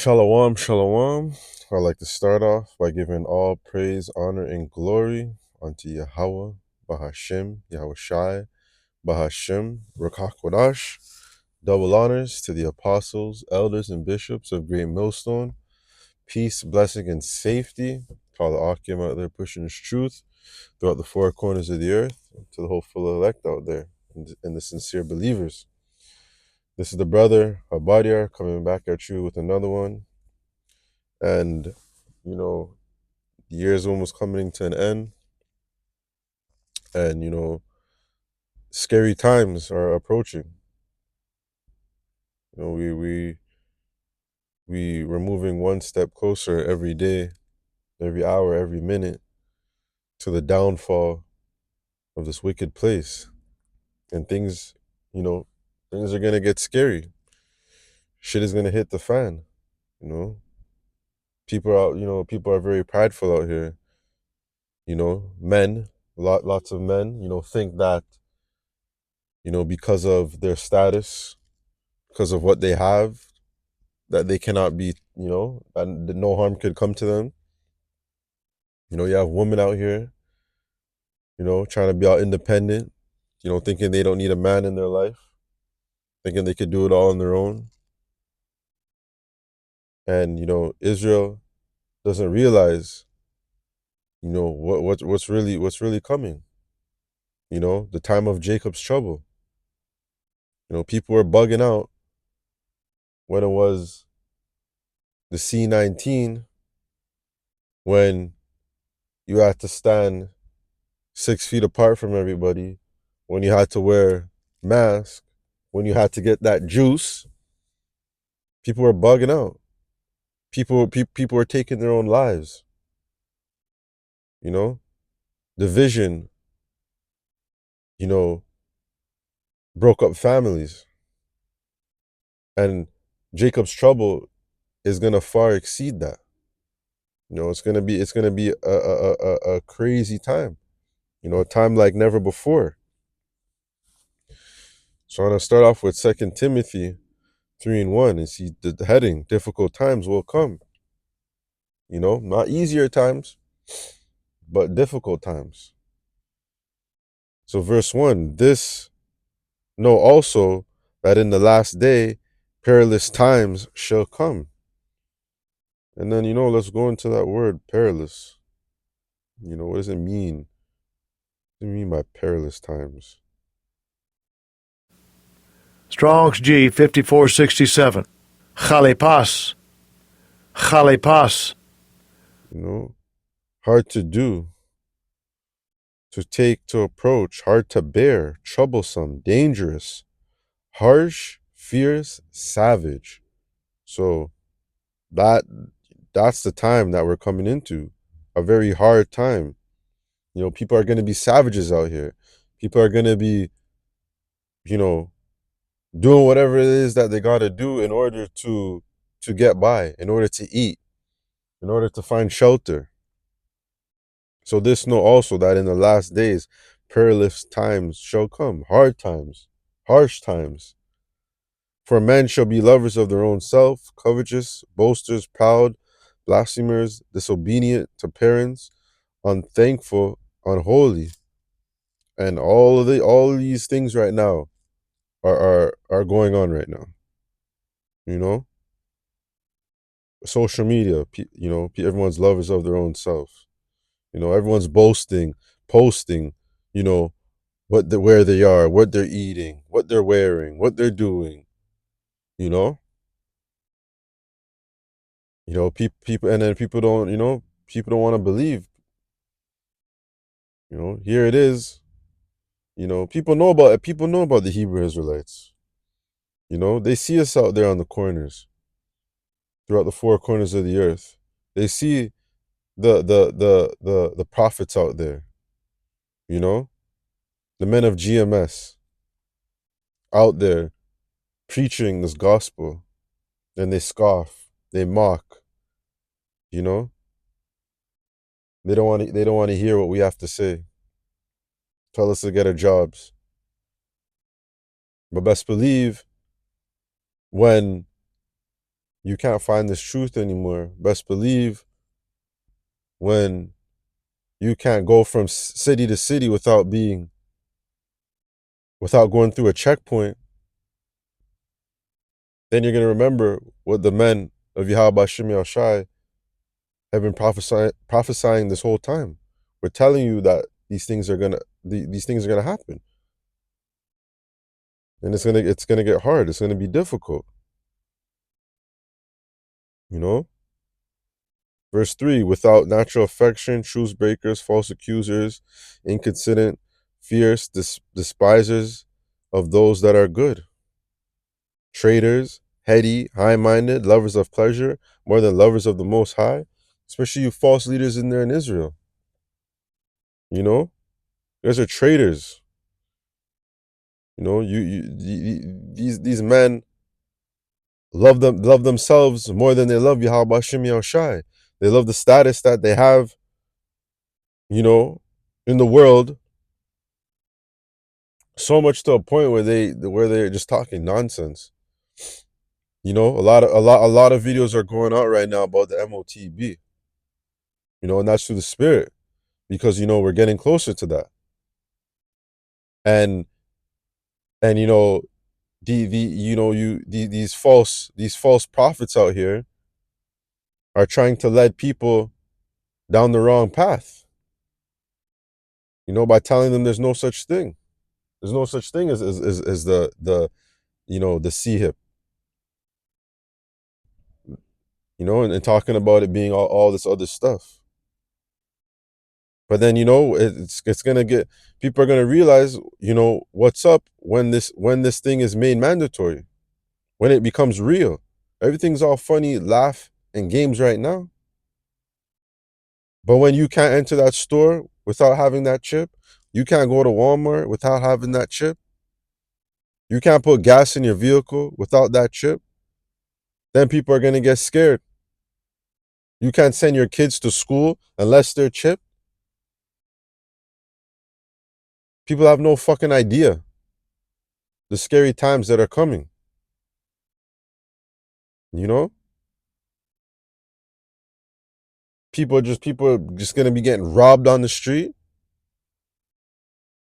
Shalom, shalom. I'd like to start off by giving all praise, honor, and glory unto Yahweh, Bahashem, Yahweh Shai, Bahashem, Rakach Wadash. Double honors to the apostles, elders, and bishops of Great Millstone. Peace, blessing, and safety to all the Akim out there pushing his truth throughout the four corners of the earth, to the hopeful elect out there, and the sincere believers. This is the brother, Abadiar, coming back at you with another one. And, the year is almost coming to an end. And, scary times are approaching. We're moving one step closer every day, every hour, every minute to the downfall of this wicked place. And things are going to get scary. Shit is going to hit the fan, People are very prideful out here. Men, lots of men, think that, because of their status, because of what they have, that they cannot be, and that no harm could come to them. You have women out here, trying to be all independent, thinking they don't need a man in their life, thinking they could do it all on their own. And, Israel doesn't realize, what's really coming. The time of Jacob's trouble. People were bugging out when it was the C-19, when you had to stand 6 feet apart from everybody, when you had to wear masks, when you had to get that juice. People were bugging out. People were taking their own lives. Division, broke up families. And Jacob's trouble is gonna far exceed that. It's gonna be a crazy time. A time like never before. So I'm gonna start off with 2 Timothy 3:1 and see the heading: difficult times will come. Not easier times, but difficult times. So verse 1, this know also that in the last day perilous times shall come. And then, let's go into that word perilous. What does it mean? What do you mean by perilous times? Strong's G 5467. Chalipas. Chalipas. Hard to do, to take, to approach, hard to bear, troublesome, dangerous, harsh, fierce, savage. So that's the time that we're coming into, a very hard time. People are going to be savages out here. People are going to be, doing whatever it is that they got to do in order to get by, in order to eat, in order to find shelter. So this know also that in the last days perilous times shall come, hard times, harsh times. For men shall be lovers of their own self, covetous, boasters, proud, blasphemers, disobedient to parents, unthankful, unholy. And all these things right now are going on right now. Social media, everyone's lovers of their own self. Everyone's boasting, posting, where they are, what they're eating, what they're wearing, what they're doing. People, and then people don't want to believe. Here it is. People know about the Hebrew Israelites. They see us out there on the corners, throughout the four corners of the earth. They see the prophets out there. The men of GMS out there preaching this gospel, and they scoff, they mock. They don't want to hear what we have to say. Tell us to get our jobs. But best believe when you can't find this truth anymore. Best believe when you can't go from city to city without going through a checkpoint, then you're going to remember what the men of Yahweh Shem Shai have been prophesying this whole time. We're telling you that these things are gonna happen, and it's gonna get hard. It's gonna be difficult. You know. Verse 3: without natural affection, truce breakers, false accusers, inconsiderate, fierce, despisers of those that are good, traitors, heady, high-minded, lovers of pleasure more than lovers of the Most High. Especially you false leaders in there in Israel. You know, you guys are traitors. You know, these men love themselves more than they love Yahweh Shem Yahushai. They love the status that they have, you know, in the world, so much to a point where they're just talking nonsense. You know, a lot of videos are going out right now about the MOTB. You know, and that's through the spirit, because you know we're getting closer to that. And you know, these false prophets out here are trying to lead people down the wrong path. You know, by telling them there's no such thing. There's no such thing as the you know, the C-hip. You know, and talking about it being all this other stuff. But then, you know, it's gonna get, people are gonna realize, you know, what's up when this thing is made mandatory, when it becomes real. Everything's all funny, laugh, and games right now. But when you can't enter that store without having that chip, you can't go to Walmart without having that chip, you can't put gas in your vehicle without that chip, then people are gonna get scared. You can't send your kids to school unless they're chipped. People have no fucking idea the scary times that are coming. You know? People are just gonna be getting robbed on the street.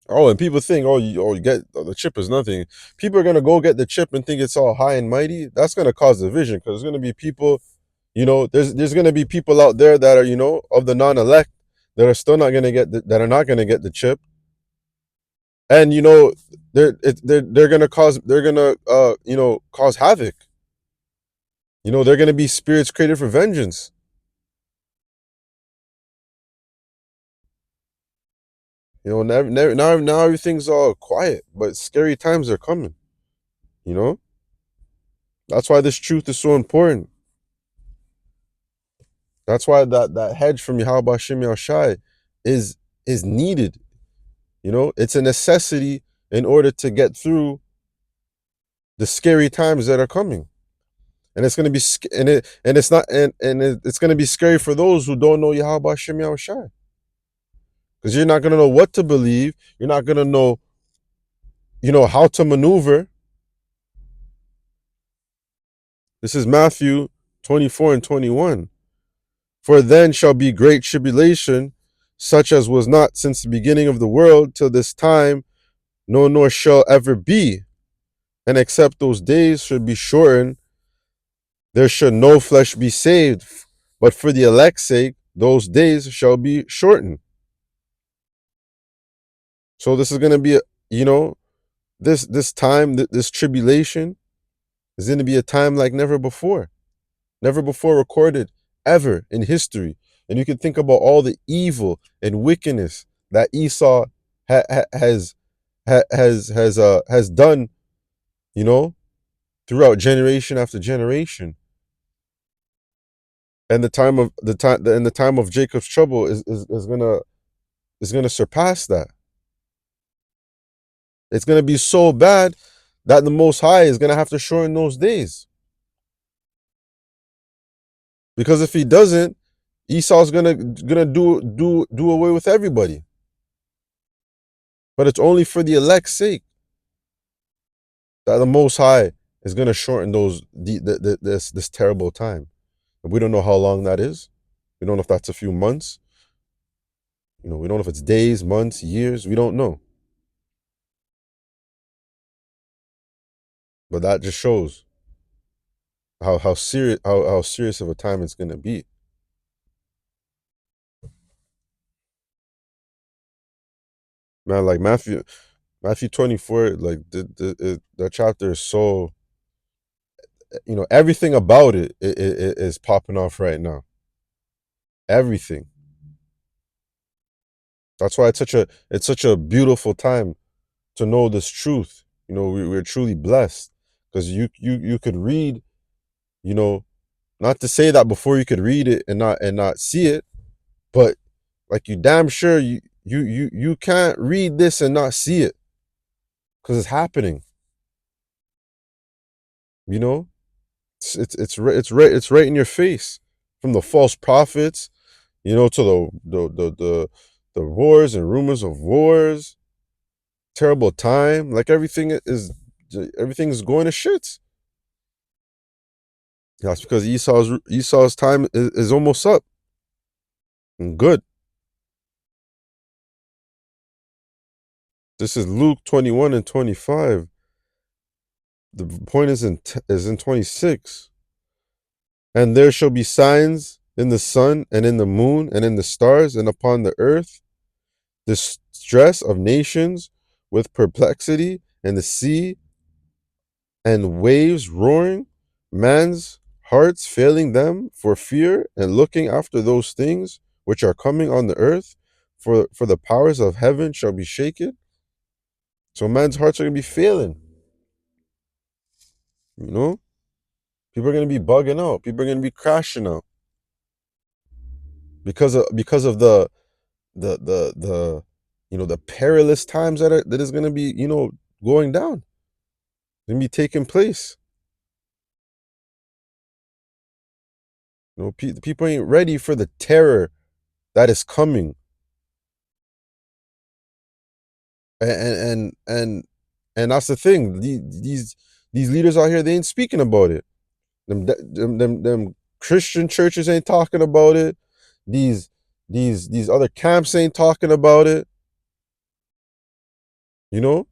Oh, and people think, you get the chip is nothing. People are gonna go get the chip and think it's all high and mighty. That's gonna cause division, because there's gonna be people, you know, there's gonna be people out there that are, you know, of the non-elect, that are still not gonna get that are not gonna get the chip. And you know, they're gonna cause you know, cause havoc. You know, they're gonna be spirits created for vengeance. You know, now everything's all quiet, but scary times are coming. You know, that's why this truth is so important. That's why that hedge from Yahweh Shem Yahushai is needed. You know, it's a necessity in order to get through the scary times that are coming. And it's gonna be it's gonna be scary for those who don't know Yahweh Shem Yahushai, because you're not gonna know what to believe. You're not gonna know, you know, how to maneuver. This is Matthew 24 and 21. For then shall be great tribulation, such as was not since the beginning of the world till this time, no, nor shall ever be. And except those days should be shortened, there should no flesh be saved. But for the elect's sake, those days shall be shortened. So this is going to be, you know, this time, this tribulation is going to be a time like never before recorded ever in history. And you can think about all the evil and wickedness that Esau has done, you know, throughout generation after generation. And the time of Jacob's trouble is gonna surpass that. It's gonna be so bad that the Most High is gonna have to shorten those days. Because if he doesn't, Esau's gonna do away with everybody. But it's only for the elect's sake that the Most High is going to shorten this terrible time. We don't know how long that is. We don't know if that's a few months. We don't know if it's days, months, years. We don't know. But that just shows how serious of a time it's going to be. Man, like Matthew 24, like the chapter is so, everything about it is popping off right now. Everything. That's why it's such a beautiful time to know this truth. We're truly blessed because you could read, not to say that before you could read it and not see it, but like you damn sure you can't read this and not see it because it's happening. You know, it's right in your face, from the false prophets, to the wars and rumors of wars, terrible time. Like everything's going to shit. That's because Esau's time is almost up. And good. This is Luke 21 and 25. The point is in 26. And there shall be signs in the sun and in the moon and in the stars and upon the earth, distress of nations with perplexity, and the sea and waves roaring, man's hearts failing them for fear and looking after those things which are coming on the earth, for the powers of heaven shall be shaken. So man's hearts are going to be failing. People are going to be bugging out. People are going to be crashing out because of the perilous times that is going to be going down, going to be taking place. People ain't ready for the terror that is coming, and that's the thing. These leaders out here, they ain't speaking about it. Them Christian churches ain't talking about it. These other camps ain't talking about it. Only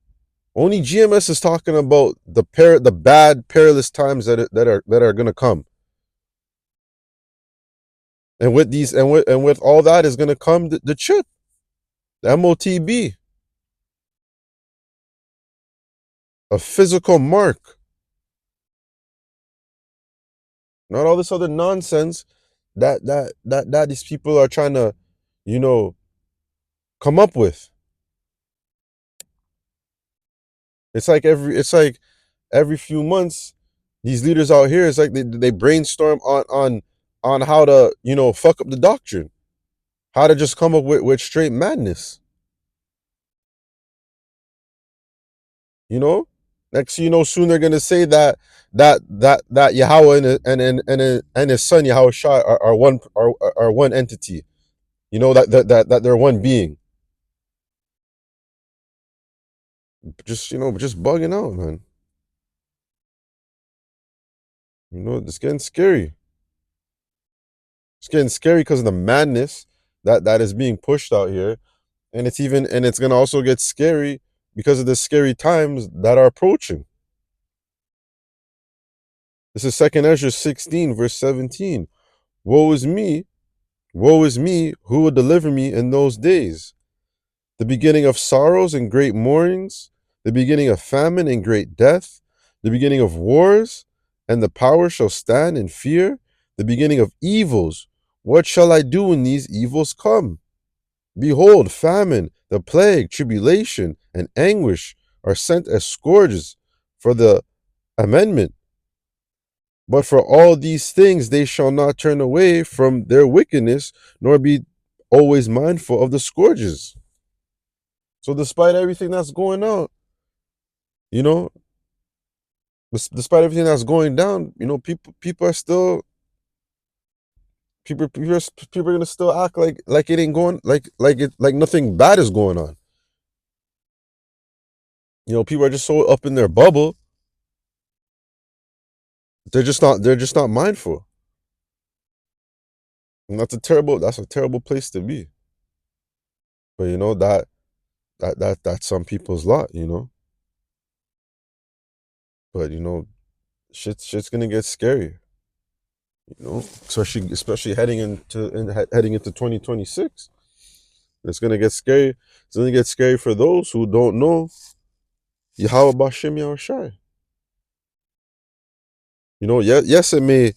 GMS is talking about the bad perilous times that are gonna come. And with all that is gonna come the chip, the MOTB, a physical mark, not all this other nonsense that these people are trying to, come up with. It's like every few months, these leaders out here, it's like they brainstorm on how to fuck up the doctrine, how to just come up with straight madness. Next soon they're gonna say that Yahweh and his son Yahweh Shai are one entity. That they're one being. Just bugging out, man. It's getting scary. It's getting scary because of the madness that is being pushed out here, and it's gonna also get scary because of the scary times that are approaching. This is 2 Ezra 16, verse 17. Woe is me, who will deliver me in those days? The beginning of sorrows and great mournings, the beginning of famine and great death, the beginning of wars, and the power shall stand in fear, the beginning of evils. What shall I do when these evils come? Behold, famine, the plague, tribulation, and anguish are sent as scourges for the amendment. But for all these things they shall not turn away from their wickedness, nor be always mindful of the scourges. So despite everything that's going on, you know, despite everything that's going down, people are still people are gonna still act like it ain't going like nothing bad is going on. People are just so up in their bubble they're just not mindful. And that's a terrible place to be. But that's some people's lot, But shit's gonna get scary, especially heading into 2026. It's gonna get scary. It's gonna get scary for those who don't know Yahweh Bashim Yahushai. Yes, it may,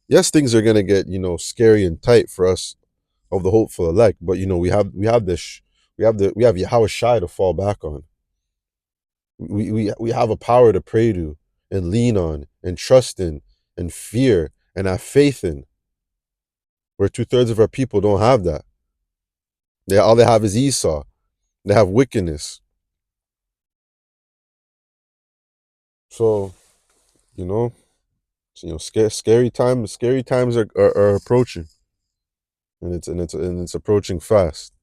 yes, things are gonna get scary and tight for us of the hopeful elect, but we have Yahweh Shai to fall back on. We have a power to pray to and lean on and trust in and fear and have faith in, where 2/3 of our people don't have that. All they have is Esau. They have wickedness. So you know, scary times are approaching, and it's approaching fast.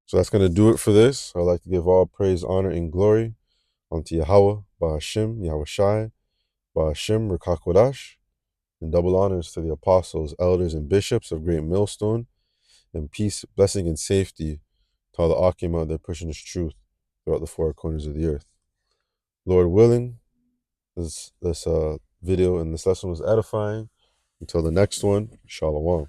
So that's gonna do it for this. I'd like to give all praise, honor, and glory unto Yahweh, Ba'ashim, Yahweh Shai, Ba'ashim, Rekakwadash, and double honors to the apostles, elders, and bishops of Great Millstone, and peace, blessing, and safety to all the Akima that are pushing this truth throughout the four corners of the earth. Lord willing, this video and this lesson was edifying. Until the next one, Shalom.